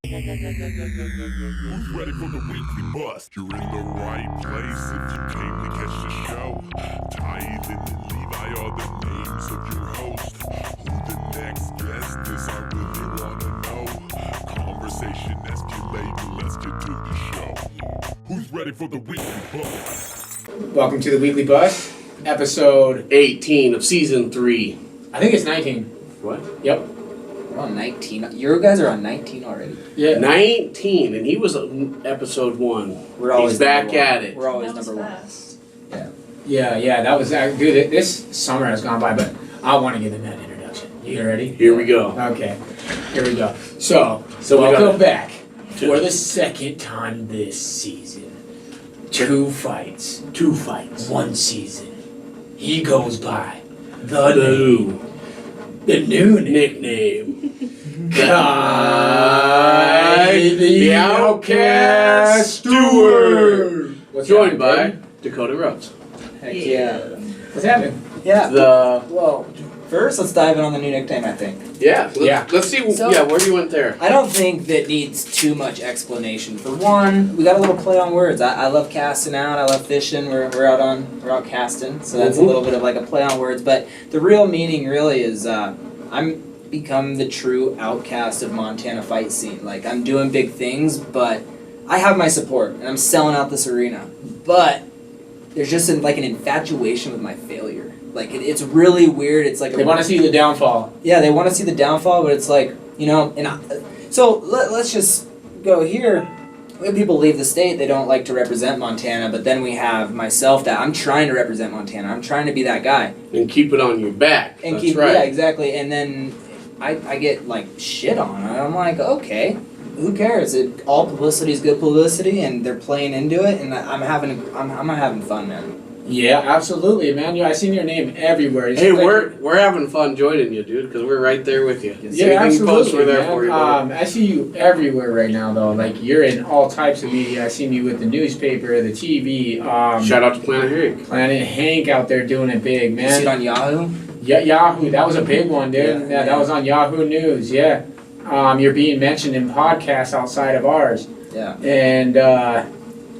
Who's ready for the weekly bust? You're in the right place if you came to catch the show. Tithe and Levi are the names of your host. Who the next guest is, I really wanna know. Conversation escalating, let's get to the show. Who's ready for the weekly bust? Welcome to the Weekly Bust, episode 18 of season 3. I think it's 19. What? Yep. We're on 19. You guys are on 19 already. Yeah. 19, and he was on episode 1. We're always He's back number at one. it. We're always That was number fast. one. Yeah, that was, dude, this summer has gone by, but I want to give them that introduction. You ready? Here we go. Okay, here we go. So we welcome got- back for the second time this season. Two fights, one season. He goes by the new Nickname. Guy the Outcast Stewart. What's Joined by happening, Dakota Rhoads. Heck yeah. babe? What's happening? Yeah. Well, First, let's dive in on the new nickname, I think. let's see. So- Where do you went there? I don't think that needs too much explanation. For one, we got a little play on words. I love casting out. I love fishing. We're out casting. So that's a little bit of like a play on words. But the real meaning really is I'm become the true outcast of Montana fight scene. Like I'm doing big things, but I have my support and I'm selling out this arena. But there's just an infatuation with my failure. Like it's really weird. It's like They want to see the downfall. yeah, they want to see the downfall, but it's like, so let's just go here. When people leave the state, they don't like to represent Montana, but then we have myself that I'm trying to represent Montana. I'm trying to be that guy. And keep it on your back. And That's keep, right. yeah, exactly. And then I get like shit on. I'm like, okay, who cares? All publicity is good publicity, and they're playing into it, and I'm having fun, man. Yeah, absolutely, man. I seen your name everywhere. It Hey, seems like we're having fun joining you, dude, because we're right there with you. yeah, Anything you post, absolutely, we're there man. for you. buddy. I see you everywhere right now, though. Like you're in all types of media. I seen you with the newspaper, the TV. Shout out to Planet Hank. Planet Hank out there doing it big, You see it man. on Yahoo? Yeah, Yahoo. That was a big one, dude. Yeah, that was on Yahoo News. Yeah. You're being mentioned in podcasts outside of ours, Yeah. and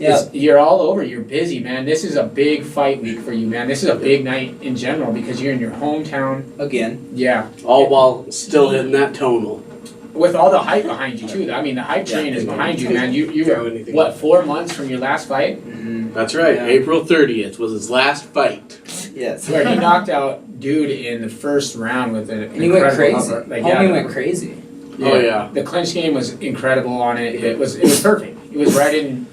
Yeah. you're all over. You're busy, man. This is a big fight week for you, man. This is a big night in general because you're in your hometown. Again. Yeah. All while still hitting that tonal. With all the hype behind you too. I mean, the hype train is behind you, man. You Throw were anything. what, 4 months from your last fight, Mm-hmm. That's right. Yeah. April 30th was his last fight. Yes. where he knocked out dude in the first round with an And he went incredible crazy. upper- Homie went crazy. Oh, yeah. The clinch game was incredible on it. It was perfect. It was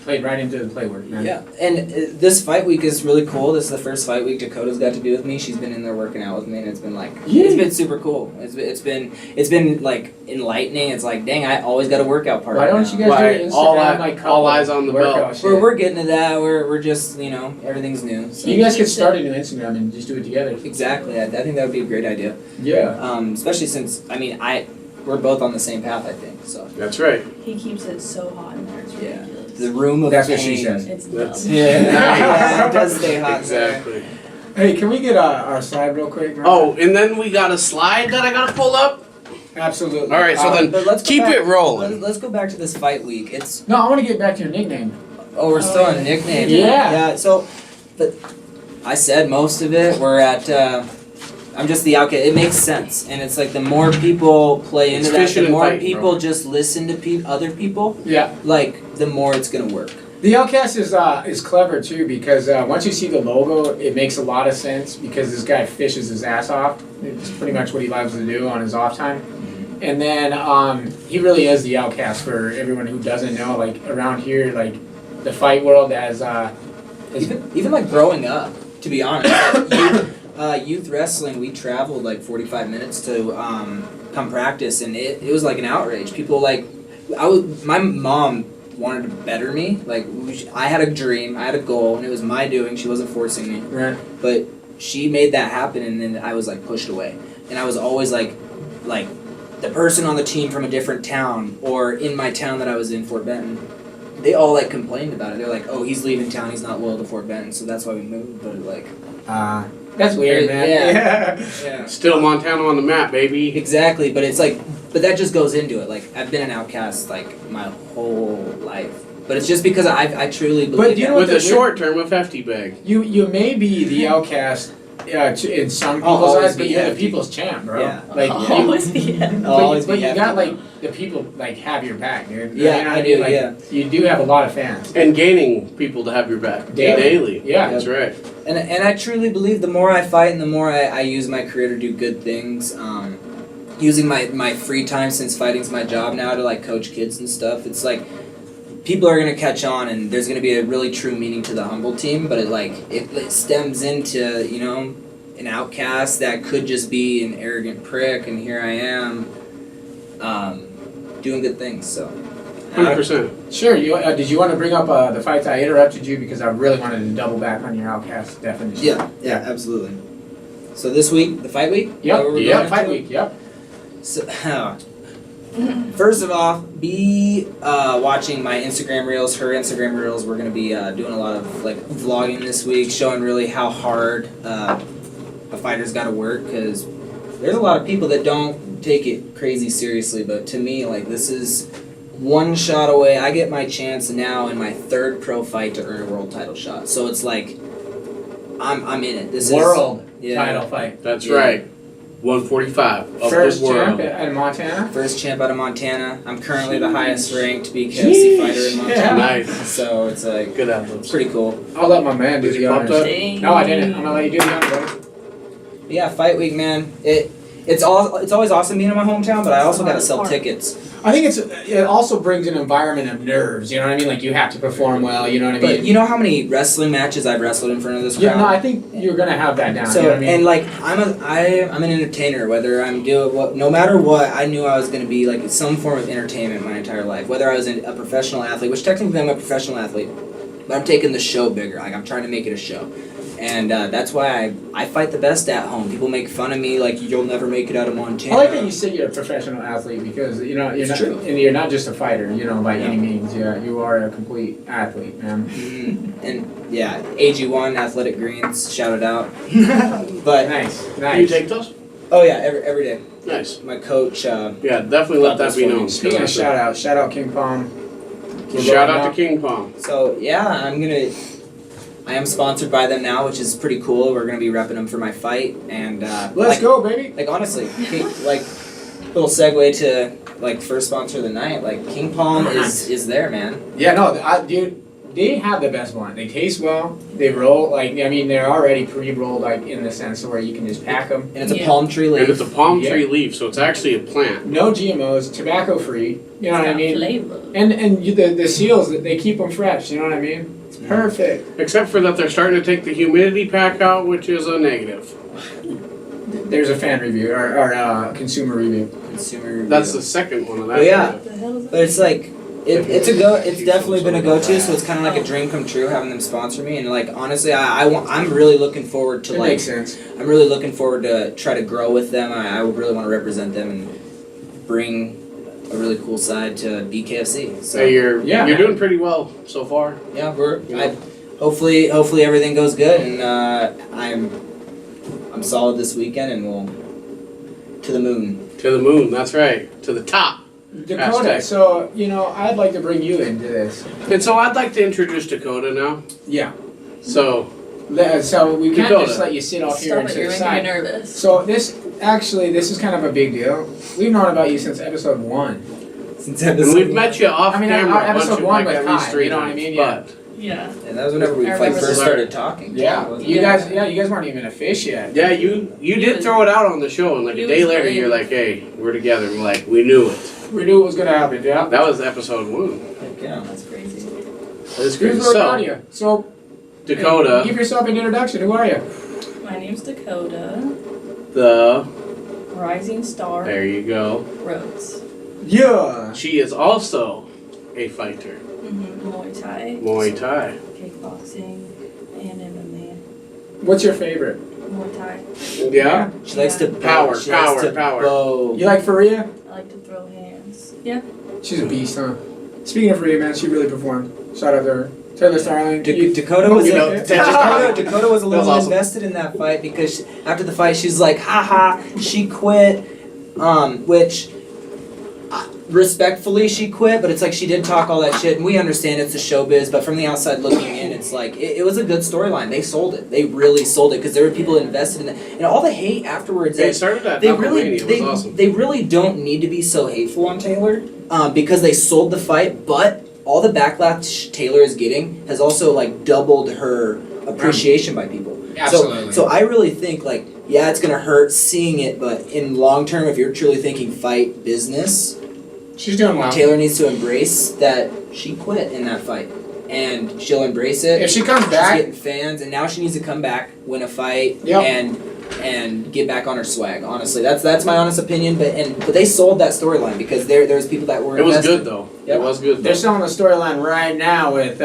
played right into the play work, man. Yeah, and this fight week is really cool. This is the first fight week Dakota's got to be with me. She's been in there working out with me, and it's been like it's been super cool. It's been like enlightening. It's like, dang, I always got a workout partner. Why don't now. you guys do Instagram all eyes on the workout belt. shit? We're getting to that. We're just everything's new. So. You guys could start a new Instagram and just do it together. Exactly. I think that would be a great idea. Yeah. Especially since we're both on the same path. I think so. That's right. He keeps it so hot in there. It's Yeah. ridiculous. The room of That's pain. what she says. It's That's- dumb. Yeah, it does stay hot. Exactly. Hey, can we get our slide real quick? man? Oh, and then we got a slide that I gotta pull up. Absolutely. All right, so then But let's go keep back- it rolling. Let's go back to this fight week. It's No, I want to get back to your nickname. we're still on nickname. Yeah. Yeah. So, but I said most of it. We're at. I'm just the outcast. It makes sense, and it's like the more people play It's into that, fishing the and more fighting, people bro. just listen to other people. Yeah. Like the more it's gonna work. The Outcast is clever too because once you see the logo, it makes a lot of sense because this guy fishes his ass off. It's pretty much what he loves to do on his off time. And then he really is the outcast for everyone who doesn't know. Like around here, like the fight world as Even like growing up, to be honest, youth wrestling, we traveled like 45 minutes to come practice, and it was like an outrage. People my mom wanted to better me. Like I had a dream, I had a goal, and it was my doing. She wasn't forcing me, right. but she made that happen, and then I was like pushed away, and I was always like the person on the team from a different town or in my town that I was in, Fort Benton. They all like complained about it. They're like, "Oh, he's leaving town. He's not loyal to Fort Benton, so that's why we moved." But like, That's weird, man. Yeah. Yeah. Still Montana on the map, baby. Exactly, but it's like but that just goes into it. Like, I've been an outcast, like, my whole life. But it's just because I truly believe But you that. know what With a short term of hefty bag. You may be the outcast in some I'll people's always eyes, but be you're the hefty. people's champ, bro. Yeah. Like I'll you, always be him. I'll always but be you hefty. got like the people like have your back, dude. Yeah, You know what I mean? do, Like, yeah. You do have a lot of fans. And gaining people to have your back. Daily. Daily. Yeah. That's right. And I truly believe the more I fight and the more I use my career to do good things, using my free time since fighting's my job now to like coach kids and stuff, it's like people are gonna catch on and there's gonna be a really true meaning to the humble team, but it stems into, you know, an outcast that could just be an arrogant prick, and here I am doing good things, so. 100%. Sure. You did you want to bring up the fights? I interrupted you because I really wanted to double back on your outcast definition. Yeah, absolutely. So this week, the fight week? Yep. Where we're Yep. going Fight into? week. Yep. So, first of all, be watching my Instagram reels, her Instagram reels. We're gonna be doing a lot of like vlogging this week, showing really how hard a fighter's got to work. Because there's a lot of people that don't take it crazy seriously, but to me, like this is one shot away. I get my chance now in my third pro fight to earn a world title shot. So it's like I'm in it. This World is yeah, title fight. That's Yeah. right. 145 of First the world. champ in Montana. First champ out of Montana. I'm currently the highest ranked BKFC fighter in Montana. Yeah. Nice. So it's like Good it's outlook. pretty cool. I'll let my man do Did the you pump honors. that? Dang. No, I didn't. I'm gonna let you do the honors, buddy. But yeah, fight week, man. It's always awesome being in my hometown, but I also gotta sell tickets. I think it also brings an environment of nerves. You know what I mean? Like you have to perform well. You know what I mean? But you know how many wrestling matches I've wrestled in front of this crowd? Yeah, no, I think you're gonna have that down. So you know what I mean? and like I'm an entertainer. Whether I'm doing what, no matter what, I knew I was going to be like some form of entertainment my entire life. Whether I was a professional athlete, which technically I'm a professional athlete, but I'm taking the show bigger. Like I'm trying to make it a show, and that's why I fight the best at home. People make fun of me like you'll never make it out of Montana. I like that you say you're a professional athlete because you know you're It's not, true. and you're not just a fighter. You know, by Yeah. any means. Yeah, you are a complete athlete, man. And yeah, AG1 Athletic Greens, shout it out. But Nice, Can you nice. take those? oh yeah, every day. Nice. My coach. Yeah, definitely let that be known. Speaking of shout out King Palm. We're Shout going out now. to King Palm. So yeah, I am sponsored by them now, which is pretty cool. We're gonna be repping them for my fight, and Let's go, baby. Like honestly, like little segue to like first sponsor of the night. Like King Palm is there, man. Yeah, no, dude, they have the best blunt. They taste well. They roll like I mean they're already pre-rolled like in the sense of where you can just pack them. And it's a Yeah. palm tree leaf. And it's a palm Yeah. tree leaf, so it's actually a plant. No GMOs, tobacco free. You know what I mean? Flavor. And the seals they keep them fresh. You know what I mean? It's perfect. Except for that they're starting to take the humidity pack out, which is a negative. There's a fan review or consumer review. Consumer review. That's the second one of that. Oh, yeah. What the hell is that? But it's like it's definitely been a go-to. So it's kind of like a dream come true having them sponsor me. And like honestly, I'm really looking forward to It like makes sense. I'm really looking forward to try to grow with them. I really want to represent them and bring a really cool side to BKFC. So So you're Yeah, you're man. doing pretty well so far. yeah, Yeah. hopefully everything goes good, and I'm solid this weekend, and we'll to the moon. To the moon, that's right. To the top. Dakota, Hashtag. so you know I'd like to bring you into this. And so I'd like to introduce Dakota now. Yeah. So So we can't Dakota. just let you sit off here Stop and it, to you're the making me side. nervous. So this is kind of a big deal. We've known about you since episode 1. Since and we've met you off I mean, camera our a bunch episode of one like with at least Kai, 3 you know what I times, mean? Yeah. But Yeah. and that was whenever we I like remember first this. started talking. Yeah. wasn't You it? guys weren't even a fish yet. yeah, you did throw it out on the show, and like a You day was later, brave. you're like, "Hey, we're together." We're like, "We knew it." We knew it was gonna happen, yeah. That was episode 1. Heck yeah. That's crazy. That's great. Here's where So we're you. So Dakota, give yourself an introduction. Who are you? My name's Dakota. the Rising Star there you go. Rhoads. Yeah. She is also a fighter. Mm-hmm. Muay Thai. Muay Thai. Kickboxing. And MMA. What's your favorite? Muay Thai. Yeah. She likes to Power, she likes power, to power. bow. You like Faria? I like to throw hands. Yeah. She's a beast, huh? Speaking of Faria, man, she really performed. Shout out to her. Taylor Starling. Dakota was You know, Dakota was a little awesome. invested in that fight because after the fight she's like, haha, she quit. Which respectfully, she quit, but it's like she did talk all that shit, and we understand it's a showbiz, but from the outside looking in, it's like, it was a good storyline. They sold it. They really sold it, because there were people invested in it. And all the hate afterwards, They started that they Knuckle really, Mania. It was awesome. they really don't need to be so hateful on Taylor, because they sold the fight, but all the backlash Taylor is getting has also, like, doubled her appreciation by people. Absolutely. So I really think, like, yeah, it's gonna hurt seeing it, but in long term, if you're truly thinking fight business, She's doing well. Taylor needs to embrace that she quit in that fight, and she'll embrace it. If she comes back, She's getting fans, and now she needs to come back, win a fight, Yep. and get back on her swag. Honestly, that's my honest opinion. But they sold that storyline because there's people that were. It was invested. good though. Yep. It was good. they're Though. selling the storyline right now with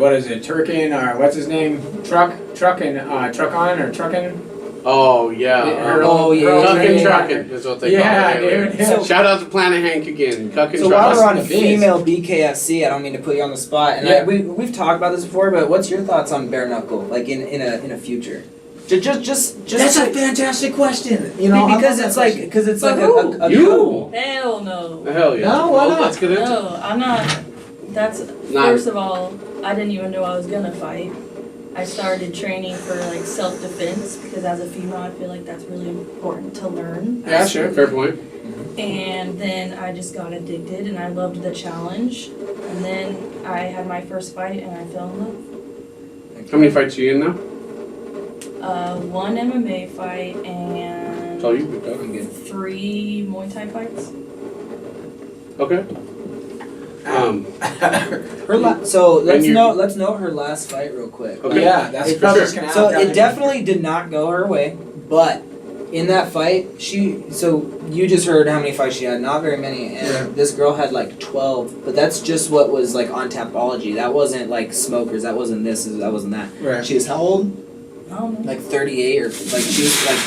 what is it, Turkin or what's his name, Truckin. Oh yeah. Oh, yeah. Cuckin' Truckin' is what they Yeah, call it. dude. So- Shout out to Planet Hank again. Cuckin' So while we're Truckin'. on the biz. female BKFC, I don't mean to put you on the spot, and Yeah. we've talked about this before, but what's your thoughts on bare knuckle, like in a future? Just That's a fantastic question. You know, because it's like But a You. Hell no. Hell yeah. No, why Well, not? let's get into it. No, I'm not. That's Not- first of all, I didn't even know I was gonna fight. I started training for like self-defense because as a female, I feel like that's really important to learn. Yeah, sure. Fair point. And then I just got addicted and I loved the challenge. And then I had my first fight and I fell in love. How many fights are you in now? One MMA fight and Oh, you picked up. I'm good. 3 Muay Thai fights. Okay. So And you- let's note her last fight real quick. Okay. Yeah, that's It- probably just gonna So happen. it definitely did not go her way, but in that fight, so you just heard how many fights she had, not very many, and Yeah. this girl had like 12, but that's just what was like on Tapology. That wasn't like smokers, that wasn't this, that wasn't that. Right. She was how old? I don't know. Like 38 or like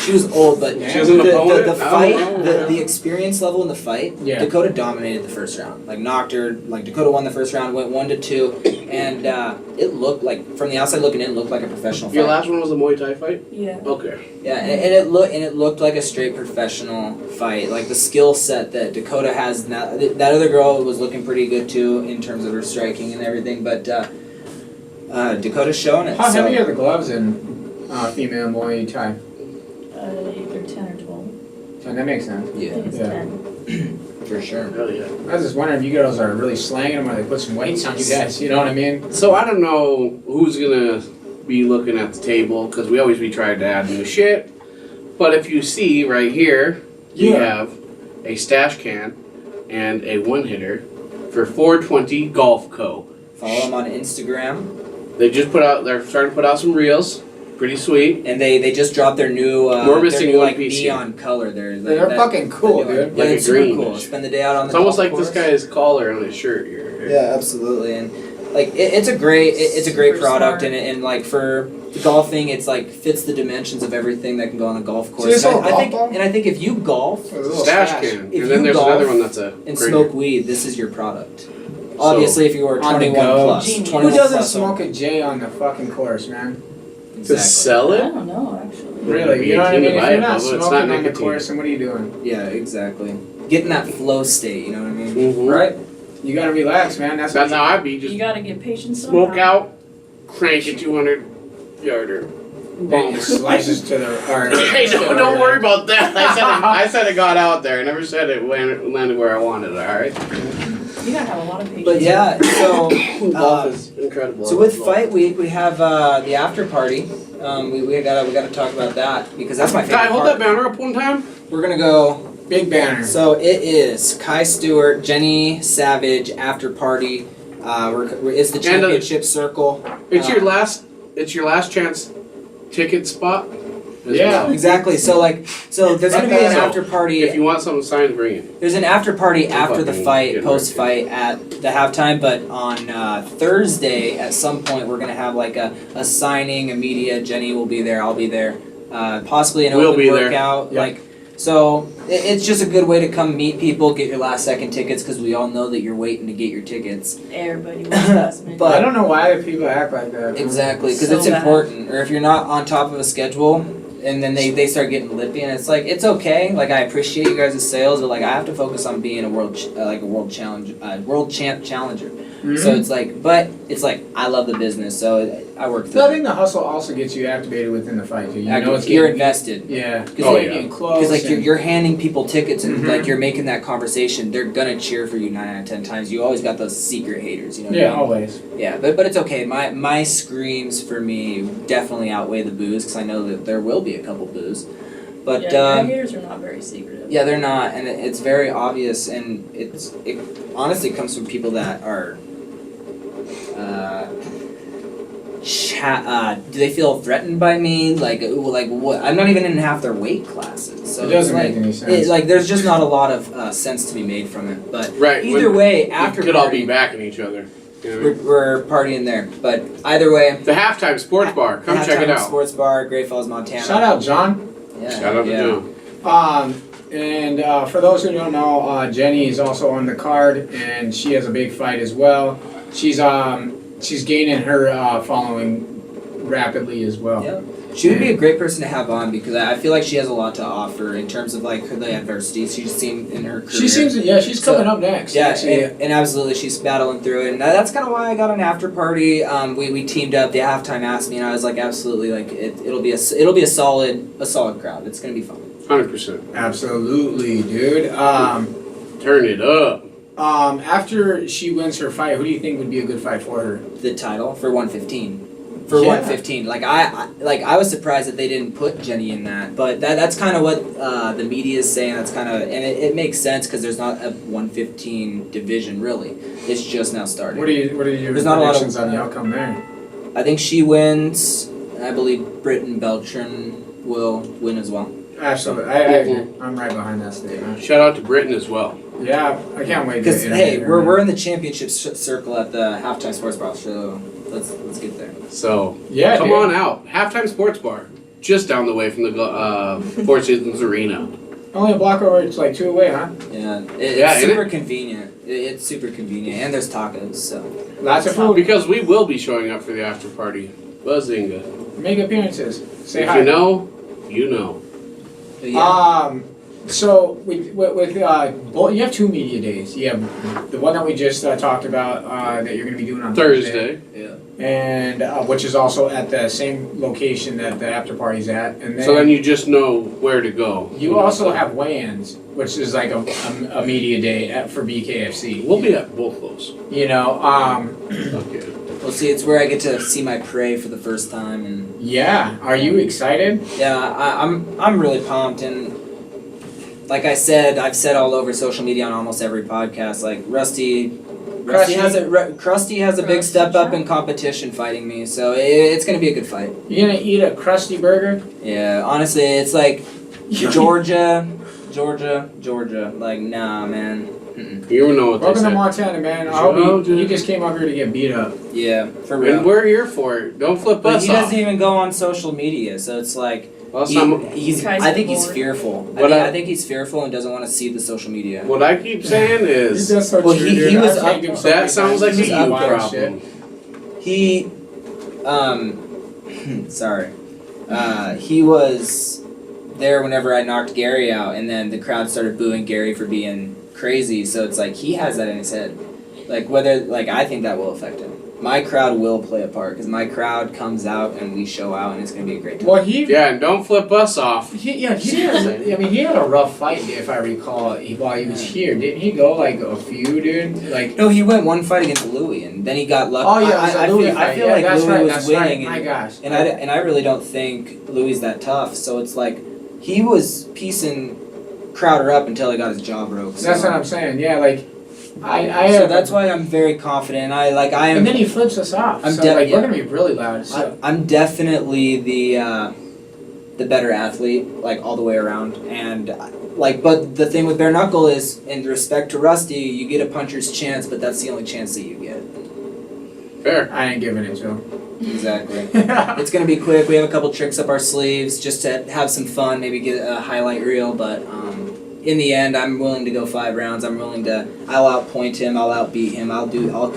she was old, but Yeah. She was an opponent? the I fight, don't know. the experience level in the fight, Yeah. Dakota dominated the first round. Like knocked her, like Dakota won the first round, went 1-2, and it looked like from the outside looking in, it looked like a professional Your fight. last one was a Muay Thai fight? Yeah. Okay. Yeah, and it looked like a straight professional fight. Like the skill set that Dakota has now. That other girl was looking pretty good too in terms of her striking and everything, but Dakota's showing it. How so. heavy are the gloves in female Muay Thai? Either 10 or 12. So that makes sense. I Yeah, think it's Yeah. 10. for sure. Hell yeah. I was just wondering if you girls are really slanging them or they put some weights on you guys. You know what I mean? So I don't know who's gonna be looking at the table because we always be trying to add new shit. But if you see right here, we Yeah. have a stash can and a one hitter for 420 Golf Co. Follow them on Instagram. They just they're starting to put out some reels. Pretty sweet. And they just dropped their new We're missing their new, one like piece here. neon color. They're Fucking cool, dude. Yeah, Like a it's super green. cool. Spend the day out on It's the almost golf like this course. guy's collar on his shirt here. Yeah, absolutely, and like it's a great Super product, smart. and like for golfing, it's like fits the dimensions of everything that can go on a golf course. this And all I think, golf ball? and I think if you golf With a little Stash stash. can. If And then you there's golf another one that's a and grater. smoke weed, this is your product. Obviously, if you were On the 21 go. plus, Genius. 21 Who doesn't plus smoke a J on the fucking course, man? To sell I it? don't know, actually. Really? You know what I mean? If you're not It's smoking not on the nicotine. course, then what are you doing? Yeah, exactly. Get in that flow state, you know what I mean? Mhm. Right? You gotta relax, man. That's That's how I be. You Just gotta get patience smoke somehow. out, crank a 200 yarder. Then it slices to the. Or, Hey, don't worry about that. I said it got out there. I never said it landed where I wanted it. All right. You gotta have a lot of patience. But yeah, so Golf is incredible. So with fight week, we have the after party. We gotta talk about that because that's my favorite Guy, hold part. that banner up one time. We're gonna go. Big banner. So it is Kai Stewart, Jenny Savage after party. It's the championship circle. It's your last. It's your last chance ticket spot. as Yeah. well. Exactly. So there's gonna be an So, after party. If you want something signed, bring it. There's an after party after the fucking fight, get post fight at the halftime, but on Thursday at some point we're gonna have like a signing, a media. Jenny will be there. I'll be there. Possibly an We'll open be there. workout. Yeah. Like so, it's just a good way to come meet people, get your last second tickets because we all know that you're waiting to get your tickets. Everybody wants last minute. But- I don't know why people act like that. Exactly, because So it's bad. important. Or if you're not on top of a schedule, and then they start getting lippy, and it's like it's okay. Like I appreciate you guys' sales, but like I have to focus on being a world champ challenger. Mhm. So it's like, but it's like I love the business, so I work through. So I think the hustle also gets you activated within the fight too. You know it's you're getting, invested. Yeah, because Oh, you're yeah. getting close. Because like and- you're handing people tickets and Mhm. like you're making that conversation, they're gonna cheer for you 9 out of 10 times. You always got those secret haters, you know. What I yeah, mean? always. Yeah, but it's okay. My screams for me definitely outweigh the boos because I know that there will be a couple boos. But Yeah, your haters are not very secretive. yeah, they're not, and it's very obvious, and it honestly comes from people that are. Do they feel threatened by me? Like what? I'm not even in half their weight classes, so It doesn't it's make like, any sense. like there's just not a lot of sense to be made from it. But Right. either way, after we could all party, be backing each other. You know what I mean? we're partying there. But either way, The Halftime Sports Bar. Come check it Halftime out. Sports Bar, Great Falls, Montana. Shout out, John. Yeah, Shout out to yeah. John. And for those who don't know, Jenny is also on the card, and she has a big fight as well. She's gaining her following rapidly as well. Yeah. She would be a great person to have on because I feel like she has a lot to offer in terms of like the adversities she's seen in her career. She seems, she's coming up next. Yeah, actually. and absolutely, she's battling through it, and that's kind of why I got an after party. We teamed up. The halftime asked me, and I was like, absolutely, like it'll be a solid crowd. It's gonna be fun. 100%. Absolutely, dude. Turn it up. After she wins her fight, who do you think would be a good fight for her? The title for 115. For Yeah. 115, I was surprised that they didn't put Jenny in that, but that's kind of what the media is saying. That's kind of, and it makes sense because there's not a 115 division really. It's just now started. What are your There's not a lot of- predictions on the outcome there? I think she wins. And I believe Britton Beltran will win as well. Absolutely, I agree. I'm right behind that statement. Shout out to Britain as well. Yeah, I can't wait. Because to hey, we're in the championship circle at the Halftime Sports Bar, so let's get there. So Yeah, come dude. on out. Halftime Sports Bar. Just down the way from the Four Seasons Arena. Only a block over. It's like 2 away, huh? Yeah, Yeah, it's ain't super convenient. It's super convenient, and there's tacos. So Lots of food. Because we will be showing up for the after party. Bazinga. Make appearances. Say If hi. you know, you know. but yeah. So with well, you have 2 media days. You have the one that we just talked about that you're going to be doing on Thursday, Thursday. and which is also at the same location that the after party's at. And then, So then you just know where to go. you also have weigh-ins, which is like a media day for BKFC. We'll be at both those. You know, Okay. Well, see, it's where I get to see my prey for the first time, and yeah. Are you excited? yeah, I'm really pumped. And like I said, I've said all over social media on almost every podcast, like Krusty has a big step up in competition fighting me, so it's gonna be a good fight. You gonna eat a crusty burger? Yeah, honestly, it's like Georgia. Like, nah, man. Mm-mm. You know what Welcome they to say. Montana, man. I hope Georgia. you just came up here to get beat up. Yeah, for real. And we're here for it. Don't flip But us he off. doesn't even go on social media, so it's like Last time, I think he's fearful. What I think he's fearful and doesn't want to see the social media. what I keep saying is That's so Well, true, he dude. was I've up- taken him so many that sounds like times. a He's you wild problem. He, sorry, he was there whenever I knocked Gary out, and then the crowd started booing Gary for being crazy. So it's like he has that in his head. Like I think that will affect him. My crowd will play a part because my crowd comes out and we show out, and it's gonna be a great time. Well, Yeah, and don't flip us off. he had a rough fight, if I recall, while he was here. Didn't he go like a few, dude? Like, No, he went one fight against Louis, and then he got lucky. oh yeah, it was a Louis I fight. feel Yeah, like that's Louis right, was that's winning, right. and, My gosh. and I really don't think Louis is that tough. So it's like he was piecing Crowder up until he got his jaw broke. So. That's what I'm saying. Yeah, like So that's why I'm very confident. I am. And then he flips us off. I'm So de- like yeah. we're gonna be really loud. So I'm definitely the better athlete, like all the way around, and like. But the thing with bare knuckle is, in respect to Rusty, you get a puncher's chance, but that's the only chance that you get. Fair. I ain't giving it to him. Exactly. It's gonna be quick. We have a couple tricks up our sleeves just to have some fun, maybe get a highlight reel, but in the end, I'm willing to go 5 rounds. I'll outpoint him. I'll outbeat him. I'll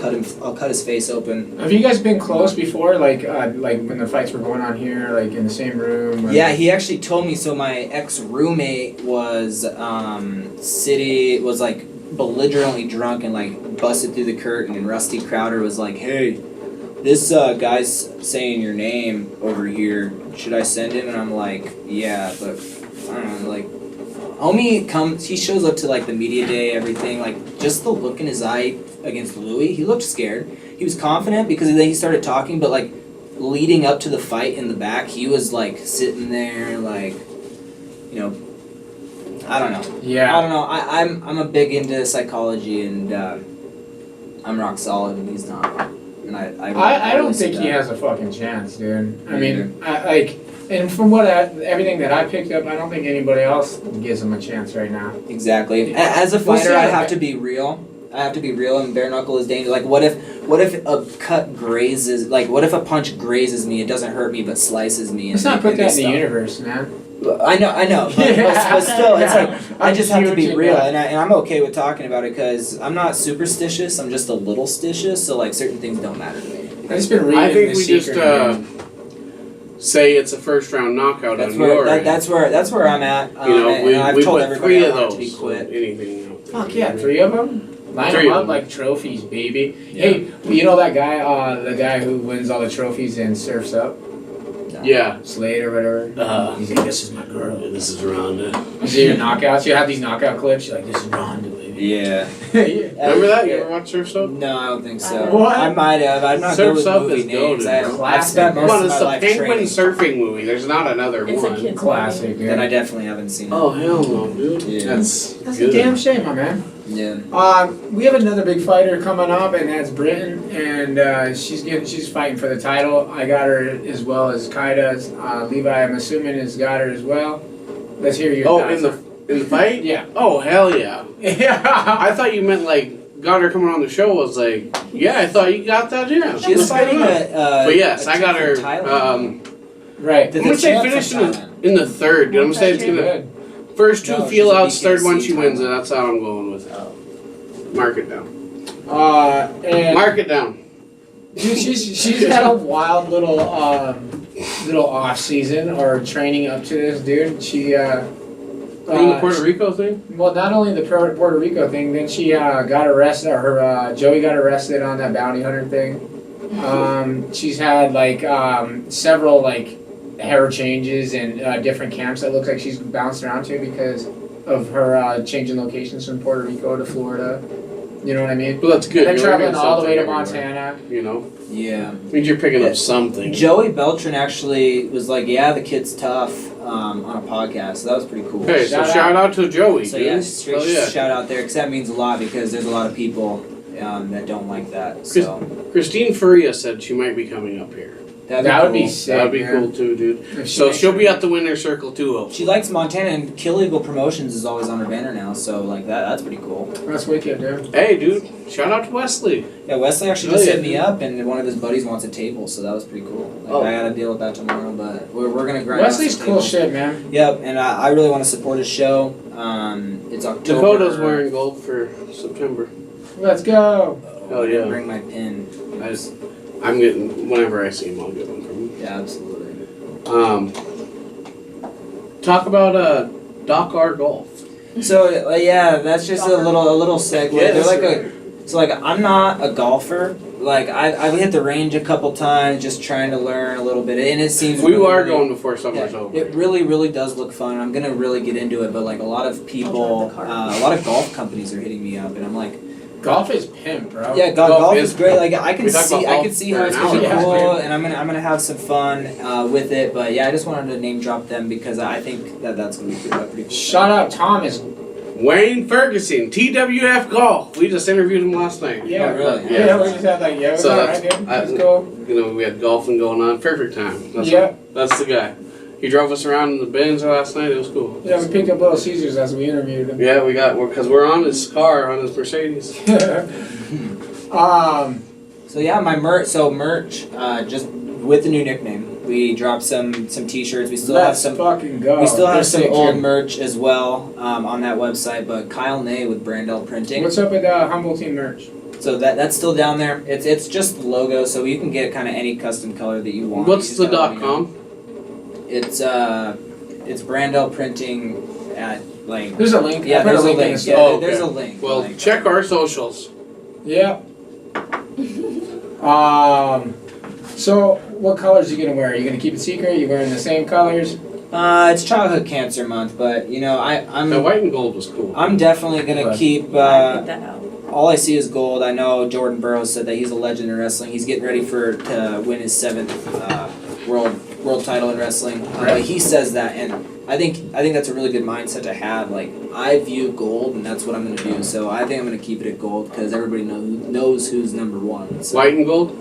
cut his face open. Have you guys been close before? Like when the fights were going on here, like in the same room? Yeah, he actually told me. So my ex-roommate was was like belligerently drunk and like busted through the curtain, and Rusty Crowder was like, "Hey, this guy's saying your name over here. Should I send him?" And I'm like, "Yeah, but I don't know, like." Homie comes, he shows up to like the media day, everything, like just the look in his eye against Louis, he looked scared. He was confident because then he started talking, but like leading up to the fight in the back, he was like sitting there like, you know, I don't know. Yeah. I don't know. I'm a big into psychology, and I'm rock solid and he's not. And I don't think he has a fucking chance, dude. I mean, and from everything that I picked up, I don't think anybody else gives him a chance right now. Exactly. As a fighter, I have to be real. And bare knuckle is dangerous. Like, what if a cut grazes? Like, what if a punch grazes me? It doesn't hurt me, but slices me. Let's not put that in the universe, man. I know, but still, it's like I just have to be real, and I'm okay with talking about it because I'm not superstitious. I'm just a little stitious, so like certain things don't matter to me. I just been reading. I think the we secret, just say it's a first round knockout on your end. That's where I'm at. You know, and I've we told put everybody 3 I of want those. to be quit. Anything else? Fuck yeah, 3 of them. Line 3 them of up them. like trophies, baby. Yeah. Hey, you know that guy, the guy who wins all the trophies and surfs up, Yeah. Slade or whatever. He's like, "This is my girl." This is Rhonda. You see your knockouts. You have these knockout clips. You're like, "This is Rhonda, baby." Yeah. Remember that? You ever watch Surf's Up? No, I don't think so. What? I might have. I'm not Surf's good with Up movie is names. goated, bro. I've spent Come most on, of it's my the life Penguin training. surfing movie. There's not another It's a one. kid's Classic, movie. dude. Then I definitely haven't seen it. Oh hell no, dude. Yeah. That's That's good. a damn shame, my man. Yeah. We have another big fighter coming up, and that's Britain, and she's fighting for the title. I got her as well as Kai does. Levi, I'm assuming, has got her as well. Let's hear your thoughts. In the fight? Yeah. Oh hell yeah. Yeah. I thought you meant like got her coming on the show. I was like, yeah, I thought you got that. Yeah. She was fighting But yes, I got her. Right. I'm gonna say finish in the third. Dude. I'm gonna say it's gonna first 2 No, feel she's a outs, third one BKFC she wins, and Thailand. that's how I'm going with it. Mark it down. And Mark it down. dude, she's had a wild little off season or training up to this, dude. She Doing the Puerto Rico thing? well, not only the Puerto Rico thing, then she got arrested. Or Joey got arrested on that bounty hunter thing. She's had like several like hair changes and different camps that looks like she's bounced around to because of her changing locations from Puerto Rico to Florida. You know what I mean? Well, that's good. Then You're traveling learning all the way to something everywhere, Montana. You know? Yeah. Means you're picking up something. Joey Beltran actually was like, "Yeah, the kid's tough," on a podcast. So that was pretty cool. Hey, so shout out to Joey. So dude. yeah, straight Hell yeah. shout out there, because that means a lot because there's a lot of people that don't like that. So Christine Faria said she might be coming up here. That would be cool. sick. That'd be man. cool too, dude. If So makes she'll it- be at the winner's circle too. Hopefully. She likes Montana, and Kill Eagle Promotions is always on her banner now. So like that's pretty cool. That's wicked, dude. Hey, dude. Shout out to Wesley. Yeah, Wesley actually Oh, just yeah. hit me up, and one of his buddies wants a table, so that was pretty cool. Like, Oh. I gotta deal with that tomorrow, but we're gonna grind. out Wesley's some cool tables. shit, man. Yep, and I really want to support his show. It's October. Dakota's wearing gold for September. Let's go. Hell I'm gonna yeah. bring my pin. I'm getting, whenever I see him, I'll get one from him. Yeah, absolutely. Talk about Dakar Golf. So yeah, that's just a little segue. Yes. They're like I'm not a golfer. Like I've hit the range a couple times, just trying to learn a little bit, and it seems We really, are really- going before summer's over. It really does look fun. I'm gonna really get into it, but like a lot of people, a lot of golf companies are hitting me up, and I'm like, Golf is pimp, bro. yeah, Golf golf is- is great. Like I can we talked see about how golf it's for gonna an be hour. cool, Yeah. and I'm gonna have some fun with it. But yeah, I just wanted to name drop them because I think that's gonna be pretty cool. Shout out Thomas. Wayne Ferguson, TWF Golf. We just interviewed him last night. Yeah, Oh, really? Yeah, we just had like, yeah, it was So alright, that's- dude. I- That's cool. You know, we had golfing going on. Perfect time. Yeah. That's the guy. He drove us around in the Benz last night. It was cool. Yeah, we picked up Little Caesars as we interviewed him. Yeah, because we're on his car, on his Mercedes. So yeah, my merch. So merch, just with the new nickname. We dropped some t-shirts. We still Let's have some. fucking go. We still have Let's some take old care. merch as well on that website. But Kyle Ney with Brandel Printing. What's up with Humble Team merch? So that's still down there. It's just the logo, so you can get kind of any custom color that you want. What's You the just gotta let me know. .com? It's Brandel Printing at like. There's a link. Yeah, I put there's a in the link. story. Yeah, Oh, there's a okay. link. Well, like, check our socials. Yeah. So what colors are you gonna wear? Are you gonna keep it secret? Are you wearing the same colors? It's Childhood Cancer Month, but you know I'm The white and gold was cool. I'm definitely gonna Right. keep. I picked that out. All I see is gold. I know Jordan Burroughs said that he's a legend in wrestling. He's getting ready to win his 7th world title in wrestling. Right. He says that, and I think that's a really good mindset to have. Like I view gold, and that's what I'm gonna do. So I think I'm gonna keep it at gold because everybody knows who's number one. So. White and gold?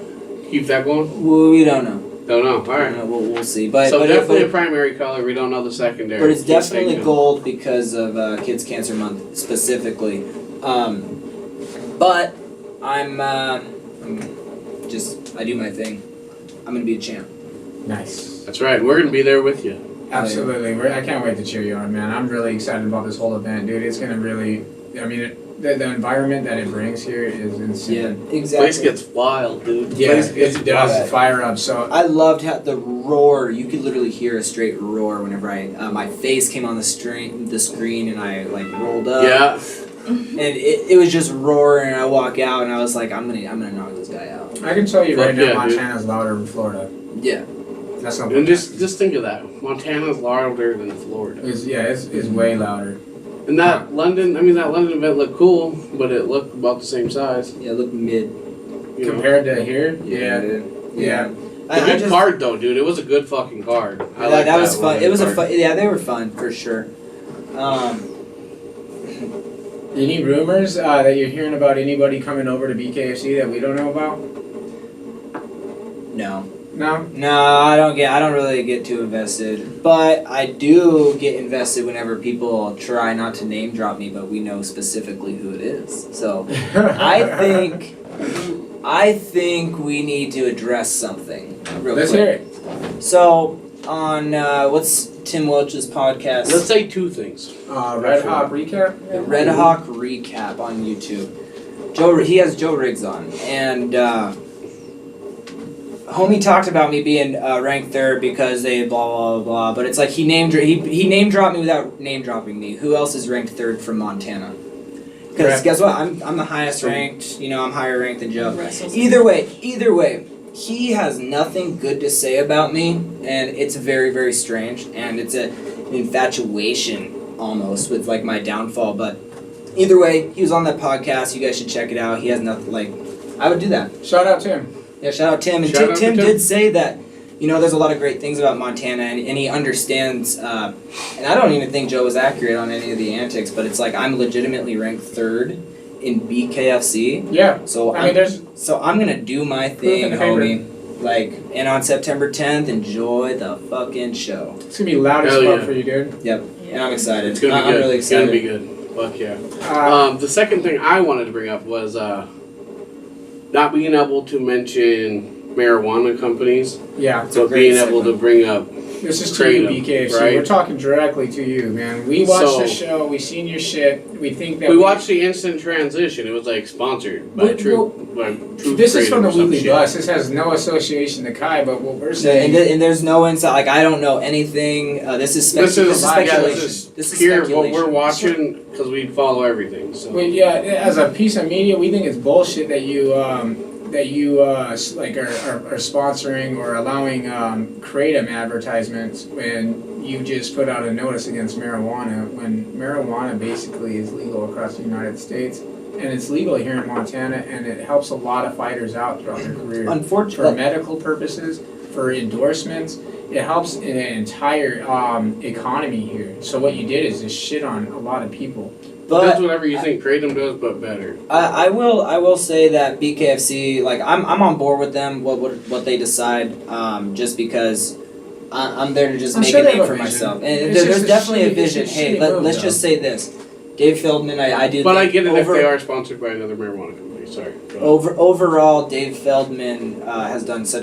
Keep that going? Well, we don't know. Don't know. Alright. We'll see. But So but definitely a but, primary color. We don't know the secondary. but it's Just definitely stay tuned. gold because of Kids Cancer Month specifically. But I'm just I do my thing. I'm gonna be a champ. Nice. That's right. We're gonna be there with you. Absolutely. I can't wait to cheer you on, man. I'm really excited about this whole event, dude. It's gonna really. I mean, the environment that it brings here is insane. Yeah, exactly. Place gets wild, dude. Yeah, Place gets it does wild. fire up. So I loved how the roar. You could literally hear a straight roar whenever my face came on the screen, and I like rolled up. Yeah. And it was just roaring. And I walk out, and I was like, I'm gonna knock this guy out. I can tell you Fuck right yeah, now, dude. Montana's louder than Florida. Yeah. That's not. And just think of that. Montana's louder than Florida. It's way louder. And that London event looked cool, but it looked about the same size. Yeah, look mid. You know? Compared to here, dude. yeah. A good card though, dude. It was a good fucking card. I like that was fun. one It was a card. fun. Yeah, they were fun for sure. Any rumors that you're hearing about anybody coming over to BKFC that we don't know about? No. No. No, I don't really get too invested, but I do get invested whenever people try not to name drop me, but we know specifically who it is. So I think we need to address something real Let's quick. hear it. So on what's Tim Welch's podcast? Let's say two things. Red Hot recap. The Red Hawk recap on YouTube. He has Joe Riggs on, and homie talked about me being ranked third because they blah blah blah. But it's like he name dropped me without name dropping me. Who else is ranked third from Montana? Because Correct. guess what? I'm the highest ranked. You know, I'm higher ranked than Joe. Wrestles. Either way, he has nothing good to say about me, and it's very very strange, and it's an infatuation almost with like my downfall. But either way, he was on that podcast. You guys should check it out. He has nothing like. I would do that. Shout out Tim. Yeah, shout out Tim. And Shout out to Tim Tim. did say that, you know, there's a lot of great things about Montana, and he understands, and I don't even think Joe was accurate on any of the antics, but it's like I'm legitimately ranked third in BKFC. Yeah. So I mean, there's I'm going to do my thing, in the paper. homie. Like, and on September 10th, enjoy the fucking show. it's gonna be loud as Hell fuck yeah. for you, dude. Yep. And I'm excited. It's gonna be I'm good. really It's gonna excited. be good. Fuck yeah. Uh, The second thing I wanted to bring up was not being able to mention marijuana companies, yeah. but great being able to segment. bring up. This is to you, Kratom, BKFC. right? We're talking directly to you, man. We watched So- the show. We seen your shit. We think that We watched the instant transition. It was like sponsored by True This is Kratom from the or some Weekly shit. Bus. This has no association to Kai, but what we're And, saying. and there's no insight. Like, I don't know anything. This is This is speculation. this is pure what speculation. we're watching because we follow everything. So Well, yeah, as a piece of media, we think it's bullshit that you like are sponsoring or allowing Kratom advertisements when you just put out a notice against marijuana when marijuana basically is legal across the United States and it's legal here in Montana and it helps a lot of fighters out throughout their career for Unfortunately, medical purposes, for endorsements. It helps in an entire economy here. So what you did is just shit on a lot of people. it but does whatever you think Kratom does, but better. I will say that BKFC, like I'm on board with them. What they decide, just because I'm there to just I'm make sure a they name have for a vision. myself. And It's there's just a definitely a shitty- it's a vision. Hey, shitty move, let's though. just say this. Dave Feldman, I do. But I think get it if over, they are sponsored by another marijuana company. Sorry. Go ahead. overall, Dave Feldman has done such